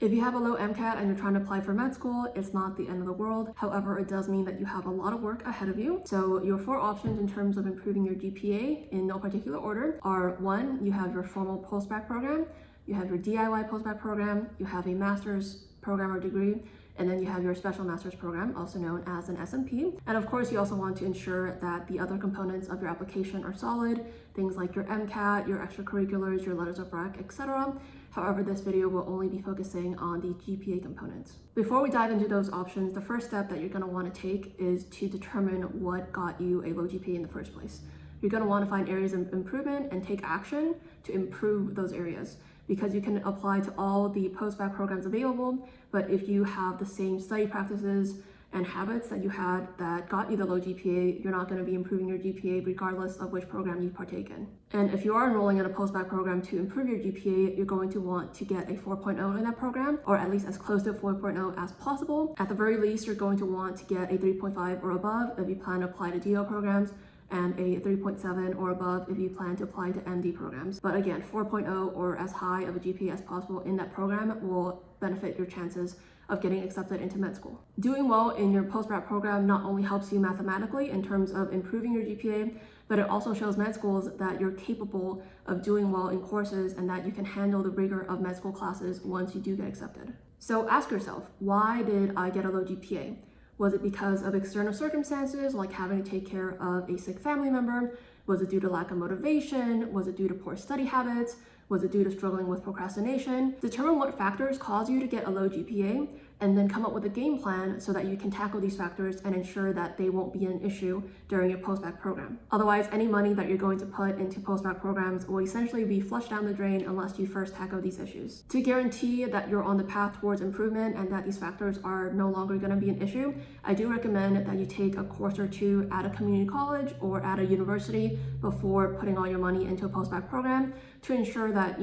If you have a low MCAT and you're trying to apply for med school, it's not the end of the world. However, it does mean that you have a lot of work ahead of you. So your 4 options in terms of improving your GPA in no particular order are: 1, you have your formal post-bacc program, you have your DIY post-bacc program, you have a master's program or degree, and then you have your special master's program, also known as an SMP. And of course, you also want to ensure that the other components of your application are solid, things like your MCAT, your extracurriculars, your letters of rec, etc. However, this video will only be focusing on the GPA components. Before we dive into those options, the first step that you're going to want to take is to determine what got you a low GPA in the first place. You're going to want to find areas of improvement and take action to improve those areas, because you can apply to all the post-bacc programs available, but if you have the same study practices and habits that you had that got you the low GPA, you're not going to be improving your GPA regardless of which program you partake in. And if you are enrolling in a post-bacc program to improve your GPA, you're going to want to get a 4.0 in that program, or at least as close to 4.0 as possible. At the very least, you're going to want to get a 3.5 or above if you plan to apply to DO programs, and a 3.7 or above if you plan to apply to MD programs. But again, 4.0 or as high of a GPA as possible in that program will benefit your chances of getting accepted into med school. Doing well in your post-bacc program not only helps you mathematically in terms of improving your GPA, but it also shows med schools that you're capable of doing well in courses and that you can handle the rigor of med school classes once you do get accepted. So ask yourself, why did I get a low GPA? Was it because of external circumstances, like having to take care of a sick family member? Was it due to lack of motivation? Was it due to poor study habits? Was it due to struggling with procrastination? Determine what factors cause you to get a low GPA, and then come up with a game plan so that you can tackle these factors and ensure that they won't be an issue during your post-bacc program. Otherwise, any money that you're going to put into post-bacc programs will essentially be flushed down the drain unless you first tackle these issues. To guarantee that you're on the path towards improvement and that these factors are no longer going to be an issue, I do recommend that you take a course or 2 at a community college or at a university before putting all your money into a post-bacc program, to ensure that,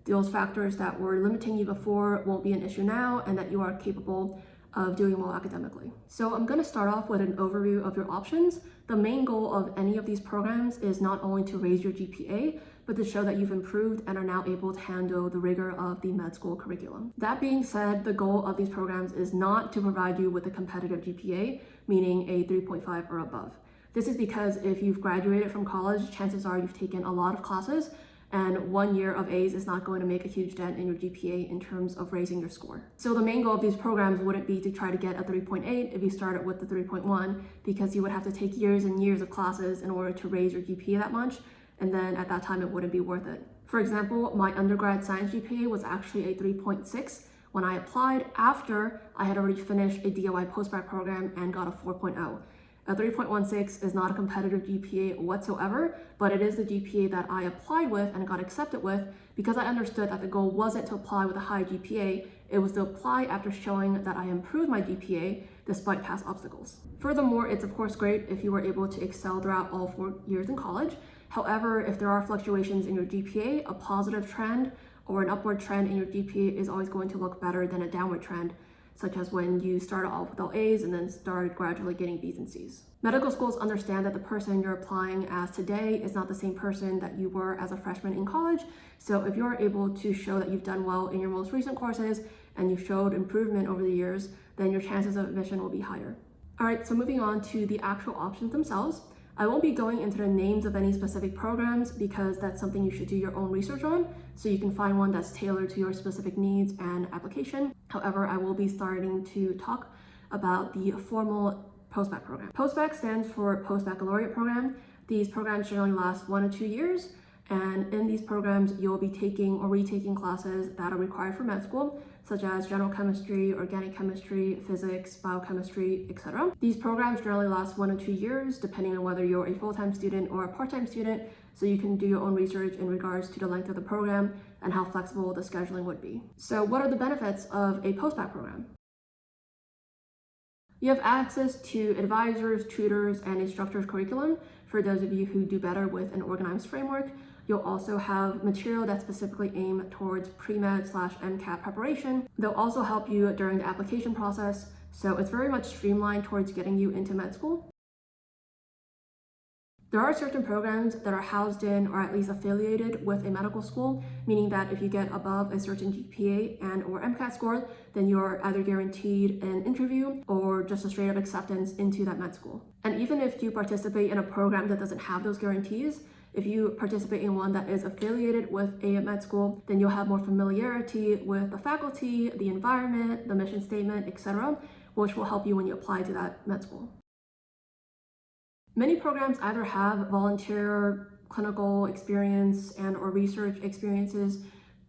those factors that were limiting you before won't be an issue now, and that you are capable of doing well academically. So I'm going to start off with an overview of your options. The main goal of any of these programs is not only to raise your GPA, but to show that you've improved and are now able to handle the rigor of the med school curriculum. That being said, the goal of these programs is not to provide you with a competitive GPA, meaning a 3.5 or above. This is because if you've graduated from college, chances are you've taken a lot of classes, and 1 year of A's is not going to make a huge dent in your GPA in terms of raising your score. So the main goal of these programs wouldn't be to try to get a 3.8 if you started with the 3.1, because you would have to take years and years of classes in order to raise your GPA that much, and then at that time it wouldn't be worth it. For example, my undergrad science GPA was actually a 3.6 when I applied after I had already finished a DIY post-bacc program and got a 4.0. A 3.16 is not a competitive GPA whatsoever, but it is the GPA that I applied with and got accepted with, because I understood that the goal wasn't to apply with a high GPA, it was to apply after showing that I improved my GPA despite past obstacles. Furthermore, it's of course great if you were able to excel throughout all 4 years in college. However, if there are fluctuations in your GPA, a positive trend or an upward trend in your GPA is always going to look better than a downward trend, such as when you started off with all A's and then started gradually getting B's and C's. Medical schools understand that the person you're applying as today is not the same person that you were as a freshman in college. So if you're able to show that you've done well in your most recent courses and you've showed improvement over the years, then your chances of admission will be higher. All right, so moving on to the actual options themselves. I won't be going into the names of any specific programs because that's something you should do your own research on, so you can find one that's tailored to your specific needs and application. However, I will be starting to talk about the formal post-bacc program. Post-bacc stands for post-baccalaureate program. These programs generally last 1 to 2 years, and in these programs, you'll be taking or retaking classes that are required for med school, such as general chemistry, organic chemistry, physics, biochemistry, etc. These programs generally last 1 to 2 years, depending on whether you're a full-time student or a part-time student, so you can do your own research in regards to the length of the program and how flexible the scheduling would be. So what are the benefits of a post-bacc program? You have access to advisors, tutors, and a structured curriculum for those of you who do better with an organized framework. You'll also have material that's specifically aimed towards pre-med/MCAT preparation. They'll also help you during the application process, so it's very much streamlined towards getting you into med school. There are certain programs that are housed in or at least affiliated with a medical school, meaning that if you get above a certain GPA and or MCAT score, then you're either guaranteed an interview or just a straight up acceptance into that med school. And even if you participate in a program that doesn't have those guarantees, if you participate in one that is affiliated with a med school, then you'll have more familiarity with the faculty, the environment, the mission statement, etc., which will help you when you apply to that med school. Many programs either have volunteer clinical experience and or research experiences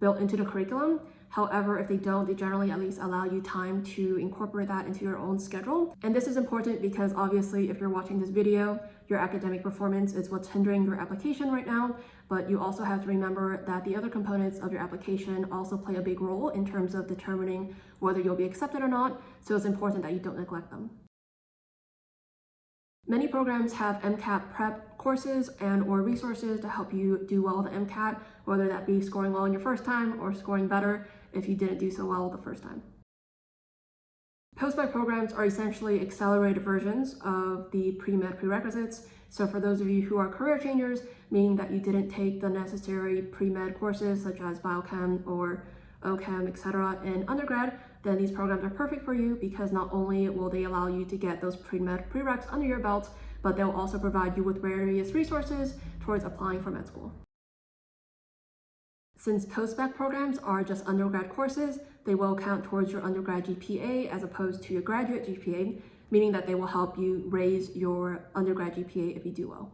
built into the curriculum. However, if they don't, they generally at least allow you time to incorporate that into your own schedule. And this is important because obviously if you're watching this video, your academic performance is what's hindering your application right now, but you also have to remember that the other components of your application also play a big role in terms of determining whether you'll be accepted or not. So it's important that you don't neglect them. Many programs have MCAT prep courses and or resources to help you do well with the MCAT, whether that be scoring well in your first time or scoring better if you didn't do so well the first time. Post-bacc programs are essentially accelerated versions of the pre-med prerequisites. So for those of you who are career changers, meaning that you didn't take the necessary pre-med courses such as biochem or OChem, etc. in undergrad, then these programs are perfect for you because not only will they allow you to get those pre-med prereqs under your belt, but they'll also provide you with various resources towards applying for med school. Since post-bacc programs are just undergrad courses, they will count towards your undergrad GPA as opposed to your graduate GPA, meaning that they will help you raise your undergrad GPA if you do well.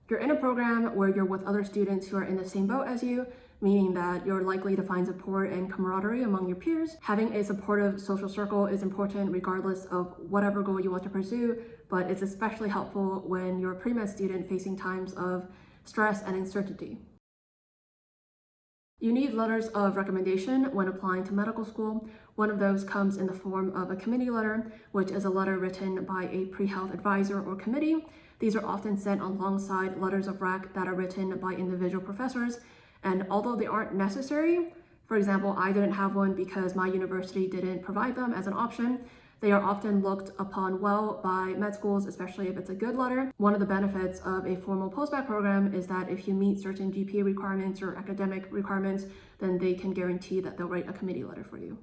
You're in a program where you're with other students who are in the same boat as you, meaning that you're likely to find support and camaraderie among your peers. Having a supportive social circle is important regardless of whatever goal you want to pursue, but it's especially helpful when you're a pre-med student facing times of stress and uncertainty. You need letters of recommendation when applying to medical school. One of those comes in the form of a committee letter, which is a letter written by a pre-health advisor or committee. These are often sent alongside letters of rec that are written by individual professors. And although they aren't necessary, for example, I didn't have one because my university didn't provide them as an option, they are often looked upon well by med schools, especially if it's a good letter. One of the benefits of a formal post-bacc program is that if you meet certain GPA requirements or academic requirements, then they can guarantee that they'll write a committee letter for you.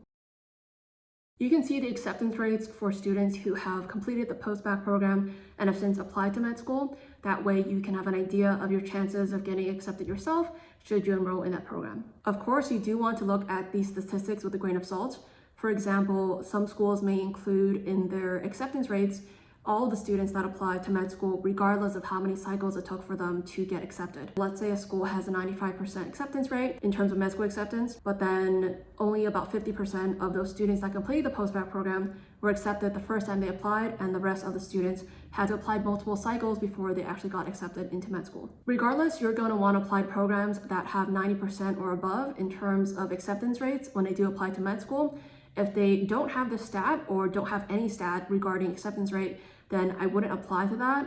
You can see the acceptance rates for students who have completed the post-bacc program and have since applied to med school. That way you can have an idea of your chances of getting accepted yourself should you enroll in that program. Of course, you do want to look at these statistics with a grain of salt. For example, some schools may include in their acceptance rates all the students that apply to med school regardless of how many cycles it took for them to get accepted. Let's say a school has a 95% acceptance rate in terms of med school acceptance, but then only about 50% of those students that completed the post-bacc program were accepted the first time they applied, and the rest of the students had to apply multiple cycles before they actually got accepted into med school. Regardless, you're going to want to apply programs that have 90% or above in terms of acceptance rates when they do apply to med school. If they don't have the stat or don't have any stat regarding acceptance rate, then I wouldn't apply to that,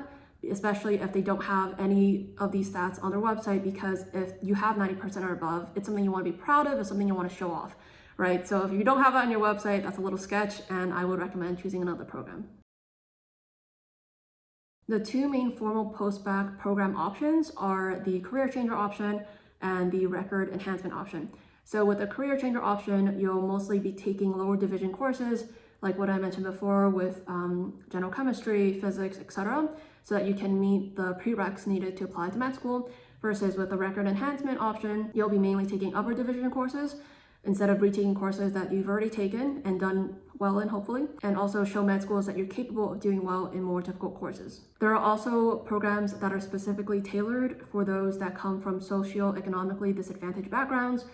especially if they don't have any of these stats on their website, because if you have 90% or above, it's something you want to be proud of, it's something you want to show off, right? So if you don't have that on your website, that's a little sketch, and I would recommend choosing another program. The two main formal post-bacc program options are the career changer option and the record enhancement option. So with the career changer option, you'll mostly be taking lower division courses like what I mentioned before with general chemistry, physics, etc., so that you can meet the prereqs needed to apply to med school, versus with the record enhancement option, you'll be mainly taking upper division courses instead of retaking courses that you've already taken and done well in, hopefully, and also show med schools that you're capable of doing well in more difficult courses. There are also programs that are specifically tailored for those that come from socioeconomically disadvantaged backgrounds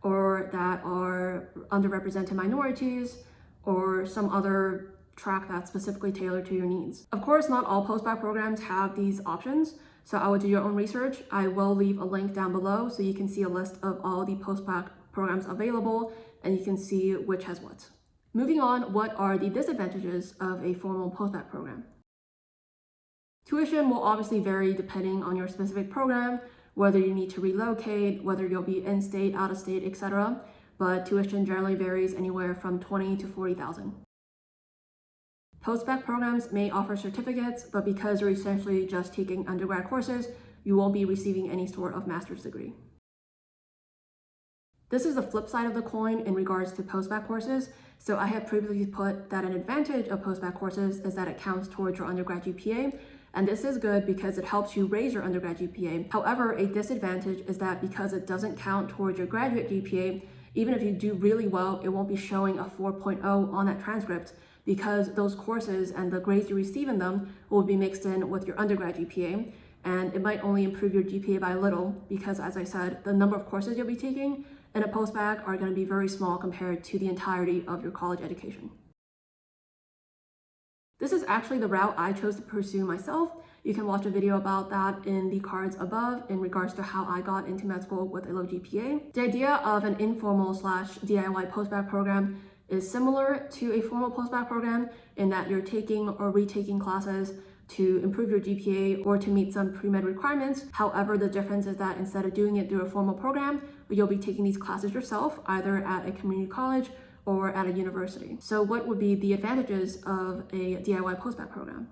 or that are underrepresented minorities, or some other track that's specifically tailored to your needs. Of course, not all post-bacc programs have these options, so I would do your own research. I will leave a link down below so you can see a list of all the post-bacc programs available and you can see which has what. Moving on, what are the disadvantages of a formal post-bacc program? Tuition will obviously vary depending on your specific program, whether you need to relocate, whether you'll be in-state, out-of-state, etc., but tuition generally varies anywhere from $20,000 to $40,000. Post-bacc programs may offer certificates, but because you're essentially just taking undergrad courses, you won't be receiving any sort of master's degree. This is the flip side of the coin in regards to post-bacc courses. So I have previously put that an advantage of post-bacc courses is that it counts towards your undergrad GPA. And this is good because it helps you raise your undergrad GPA. However, a disadvantage is that because it doesn't count towards your graduate GPA, even if you do really well, it won't be showing a 4.0 on that transcript because those courses and the grades you receive in them will be mixed in with your undergrad GPA. And it might only improve your GPA by a little because, as I said, the number of courses you'll be taking in a post-bacc are going to be very small compared to the entirety of your college education. This is actually the route I chose to pursue myself. You can watch a video about that in the cards above in regards to how I got into med school with a low GPA. The idea of an informal / DIY post-bacc program is similar to a formal post-bacc program in that you're taking or retaking classes to improve your GPA or to meet some pre-med requirements. However, the difference is that instead of doing it through a formal program, you'll be taking these classes yourself, either at a community college or at a university. So what would be the advantages of a DIY post-bacc program?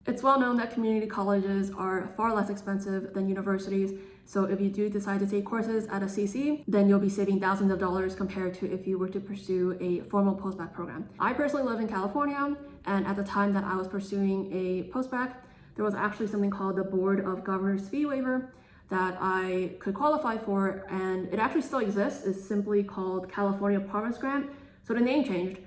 It's well known that community colleges are far less expensive than universities. So if you do decide to take courses at a CC, then you'll be saving thousands of dollars compared to if you were to pursue a formal post-bacc program. I personally live in California, and at the time that I was pursuing a post-bacc, there was actually something called the Board of Governors fee waiver that I could qualify for, and it actually still exists. It's simply called California Promise Grant, so the name changed.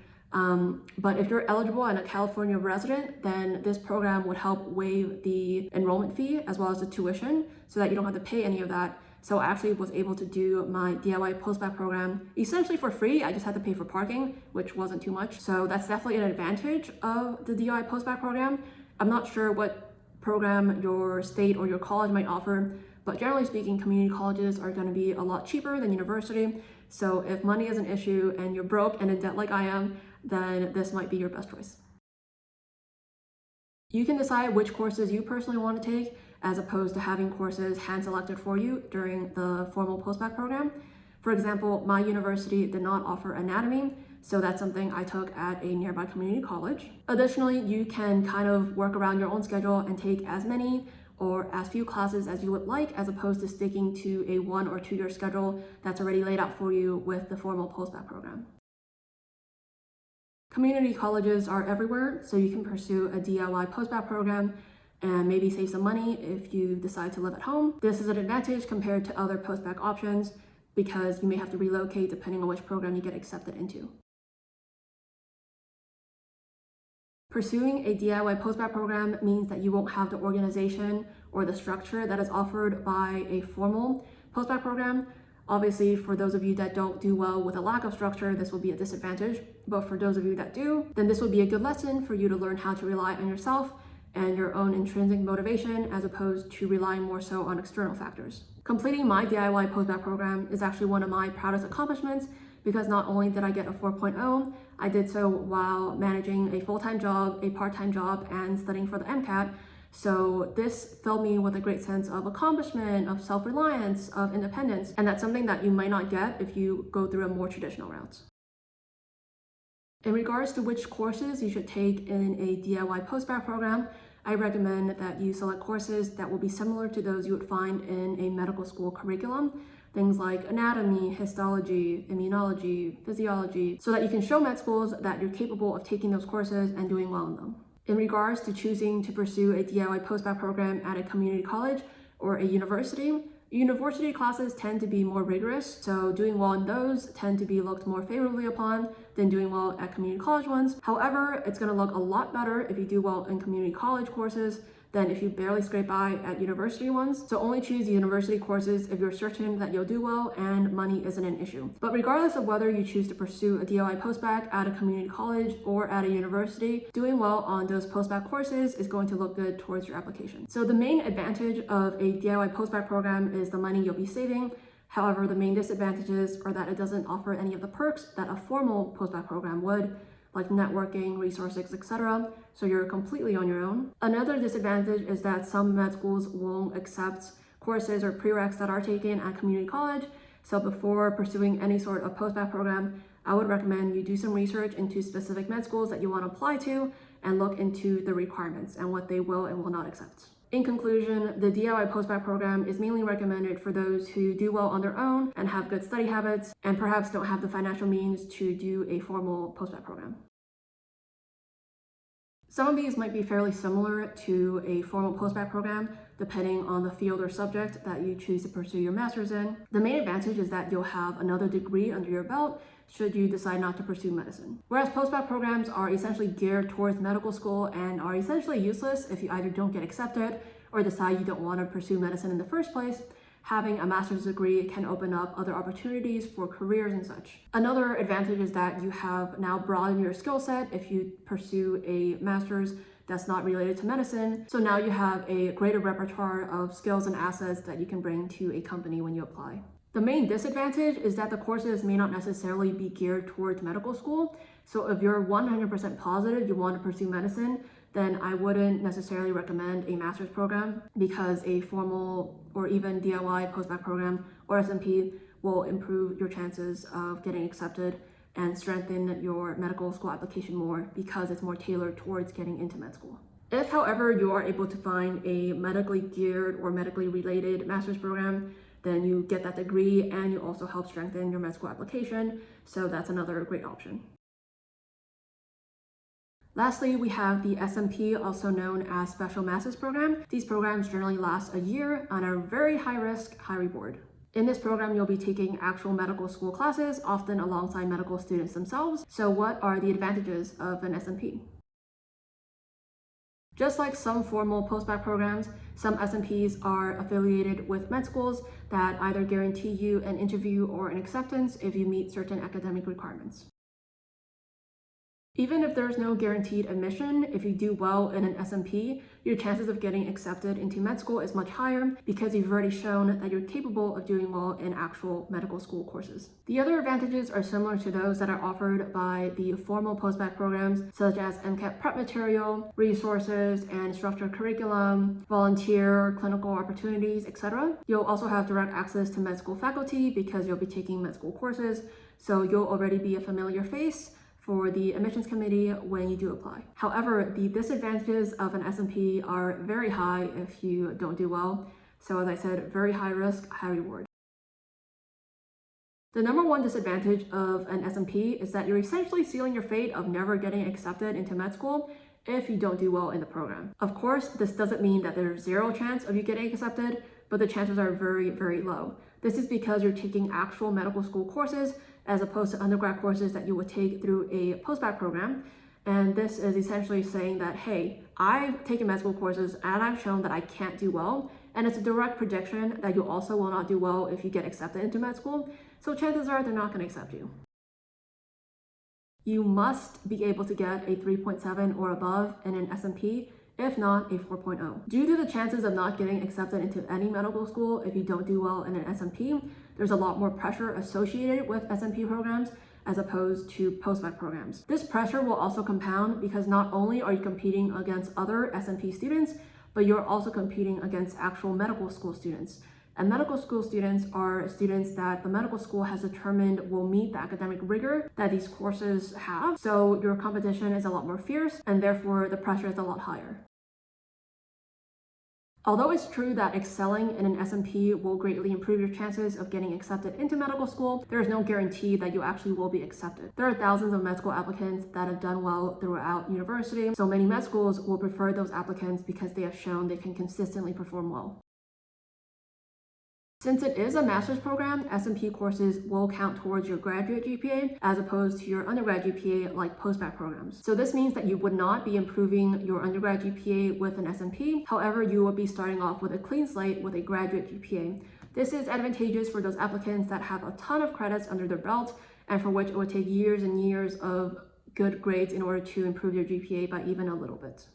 But if you're eligible and a California resident, then this program would help waive the enrollment fee as well as the tuition so that you don't have to pay any of that. So I actually was able to do my DIY post-bacc program essentially for free. I just had to pay for parking, which wasn't too much. So that's definitely an advantage of the DIY post-bacc program. I'm not sure what program your state or your college might offer, but generally speaking, community colleges are going to be a lot cheaper than university. So if money is an issue and you're broke and in debt like I am, then this might be your best choice. You can decide which courses you personally want to take as opposed to having courses hand-selected for you during the formal post-bacc program. For example, my university did not offer anatomy, so that's something I took at a nearby community college. Additionally, you can kind of work around your own schedule and take as many or as few classes as you would like, as opposed to sticking to a 1 or 2 year schedule that's already laid out for you with the formal post-bacc program. Community colleges are everywhere, so you can pursue a DIY post-bacc program and maybe save some money if you decide to live at home. This is an advantage compared to other post-bacc options because you may have to relocate depending on which program you get accepted into. Pursuing a DIY post-bacc program means that you won't have the organization or the structure that is offered by a formal post-bacc program. Obviously, for those of you that don't do well with a lack of structure, this will be a disadvantage. But for those of you that do, then this will be a good lesson for you to learn how to rely on yourself and your own intrinsic motivation as opposed to relying more so on external factors. Completing my DIY post-bacc program is actually one of my proudest accomplishments because not only did I get a 4.0, I did so while managing a full-time job, a part-time job, and studying for the MCAT. So this filled me with a great sense of accomplishment, of self-reliance, of independence, and that's something that you might not get if you go through a more traditional route. In regards to which courses you should take in a DIY post-bacc program, I recommend that you select courses that will be similar to those you would find in a medical school curriculum. Things like anatomy, histology, immunology, physiology, so that you can show med schools that you're capable of taking those courses and doing well in them. In regards to choosing to pursue a DIY post-bacc program at a community college or a university classes tend to be more rigorous, so doing well in those tend to be looked more favorably upon than doing well at community college ones. However, it's going to look a lot better if you do well in community college courses than if you barely scrape by at university ones. So only choose university courses if you're certain that you'll do well and money isn't an issue. But regardless of whether you choose to pursue a DIY post-bacc at a community college or at a university, doing well on those post-bacc courses is going to look good towards your application. So the main advantage of a DIY post-bacc program is the money you'll be saving. However, the main disadvantages are that it doesn't offer any of the perks that a formal post-bacc program would, like networking, resources, etc. So you're completely on your own. Another disadvantage is that some med schools won't accept courses or prereqs that are taken at community college. So before pursuing any sort of post-bacc program, I would recommend you do some research into specific med schools that you want to apply to and look into the requirements and what they will and will not accept. In conclusion, the DIY post-bacc program is mainly recommended for those who do well on their own and have good study habits and perhaps don't have the financial means to do a formal post-bacc program. Some of these might be fairly similar to a formal post-bacc program, depending on the field or subject that you choose to pursue your master's in. The main advantage is that you'll have another degree under your belt should you decide not to pursue medicine. Whereas post-bacc programs are essentially geared towards medical school and are essentially useless if you either don't get accepted or decide you don't want to pursue medicine in the first place, having a master's degree can open up other opportunities for careers and such. Another advantage is that you have now broadened your skill set if you pursue a master's that's not related to medicine. So now you have a greater repertoire of skills and assets that you can bring to a company when you apply. The main disadvantage is that the courses may not necessarily be geared towards medical school. So if you're 100% positive you want to pursue medicine, then I wouldn't necessarily recommend a master's program, because a formal or even DIY post-bacc program or SMP will improve your chances of getting accepted and strengthen your medical school application more because it's more tailored towards getting into med school. If, however, you are able to find a medically geared or medically related master's program, then you get that degree and you also help strengthen your med school application. So that's another great option. Lastly, we have the SMP, also known as Special Masters Program. These programs generally last a year and are very high risk, high reward. In this program, you'll be taking actual medical school classes, often alongside medical students themselves. So what are the advantages of an SMP? Just like some formal post-bacc programs, some SMPs are affiliated with med schools that either guarantee you an interview or an acceptance if you meet certain academic requirements. Even if there's no guaranteed admission, if you do well in an SMP, your chances of getting accepted into med school is much higher because you've already shown that you're capable of doing well in actual medical school courses. The other advantages are similar to those that are offered by the formal post-bacc programs, such as MCAT prep material, resources and structured curriculum, volunteer, clinical opportunities, etc. You'll also have direct access to med school faculty because you'll be taking med school courses, so you'll already be a familiar face for the admissions committee when you do apply. However, the disadvantages of an SMP are very high if you don't do well. So as I said, very high risk, high reward. The number one disadvantage of an SMP is that you're essentially sealing your fate of never getting accepted into med school if you don't do well in the program. Of course, this doesn't mean that there's zero chance of you getting accepted, but the chances are very, very low. This is because you're taking actual medical school courses as opposed to undergrad courses that you would take through a post-bacc program. And this is essentially saying that, hey, I've taken med school courses and I've shown that I can't do well. And it's a direct prediction that you also will not do well if you get accepted into med school. So chances are they're not going to accept you. You must be able to get a 3.7 or above in an SMP, if not a 4.0. Due to the chances of not getting accepted into any medical school if you don't do well in an SMP, there's a lot more pressure associated with SMP programs as opposed to post-bacc programs. This pressure will also compound because not only are you competing against other SMP students, but you're also competing against actual medical school students. And medical school students are students that the medical school has determined will meet the academic rigor that these courses have. So your competition is a lot more fierce and therefore the pressure is a lot higher. Although it's true that excelling in an SMP will greatly improve your chances of getting accepted into medical school, there is no guarantee that you actually will be accepted. There are thousands of med school applicants that have done well throughout university, so many med schools will prefer those applicants because they have shown they can consistently perform well. Since it is a master's program, SMP courses will count towards your graduate GPA as opposed to your undergrad GPA like post-bacc programs. So this means that you would not be improving your undergrad GPA with an SMP. However, you will be starting off with a clean slate with a graduate GPA. This is advantageous for those applicants that have a ton of credits under their belt and for which it would take years and years of good grades in order to improve your GPA by even a little bit.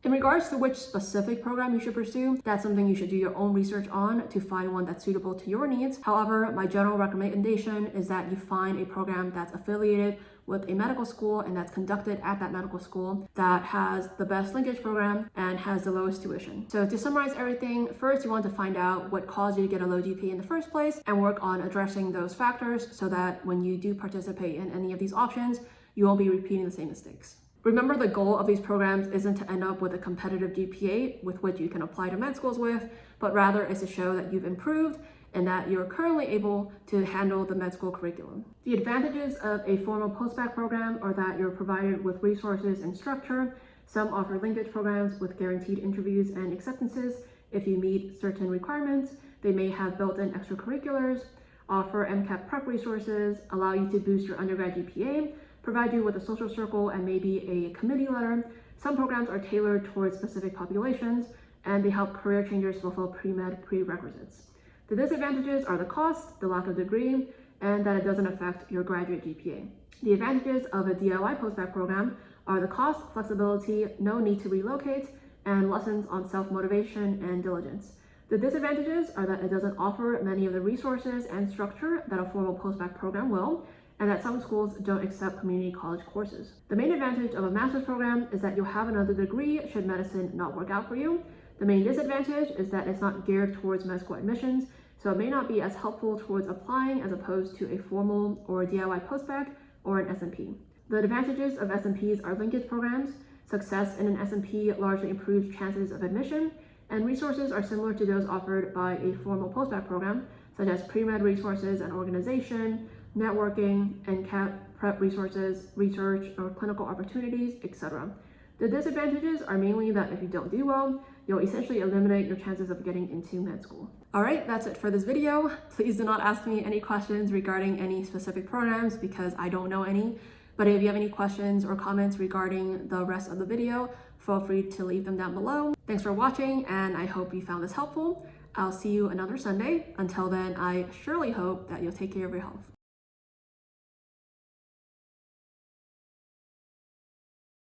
In regards to which specific program you should pursue, that's something you should do your own research on to find one that's suitable to your needs. However, my general recommendation is that you find a program that's affiliated with a medical school and that's conducted at that medical school that has the best linkage program and has the lowest tuition. So to summarize everything, first you want to find out what caused you to get a low GPA in the first place and work on addressing those factors so that when you do participate in any of these options, you won't be repeating the same mistakes. Remember, the goal of these programs isn't to end up with a competitive GPA with which you can apply to med schools with, but rather is to show that you've improved and that you're currently able to handle the med school curriculum. The advantages of a formal post-bacc program are that you're provided with resources and structure. Some offer linkage programs with guaranteed interviews and acceptances if you meet certain requirements. They may have built-in extracurriculars, offer MCAT prep resources, allow you to boost your undergrad GPA, provide you with a social circle and maybe a committee letter. Some programs are tailored towards specific populations, and they help career changers fulfill pre-med prerequisites. The disadvantages are the cost, the lack of degree, and that it doesn't affect your graduate GPA. The advantages of a DIY post-bacc program are the cost, flexibility, no need to relocate, and lessons on self-motivation and diligence. The disadvantages are that it doesn't offer many of the resources and structure that a formal post-bacc program will, and that some schools don't accept community college courses. The main advantage of a master's program is that you'll have another degree should medicine not work out for you. The main disadvantage is that it's not geared towards med school admissions, so it may not be as helpful towards applying as opposed to a formal or DIY post-bacc or an SMP. The advantages of SMPs are linkage programs. Success in an SMP largely improves chances of admission, and resources are similar to those offered by a formal post-bacc program, such as pre-med resources and organization, networking, NCAT prep resources, research or clinical opportunities, etc. The disadvantages are mainly that if you don't do well, you'll essentially eliminate your chances of getting into med school. All right, that's it for this video. Please do not ask me any questions regarding any specific programs because I don't know any. But if you have any questions or comments regarding the rest of the video, feel free to leave them down below. Thanks for watching, and I hope you found this helpful. I'll see you another Sunday. Until then, I surely hope that you'll take care of your health.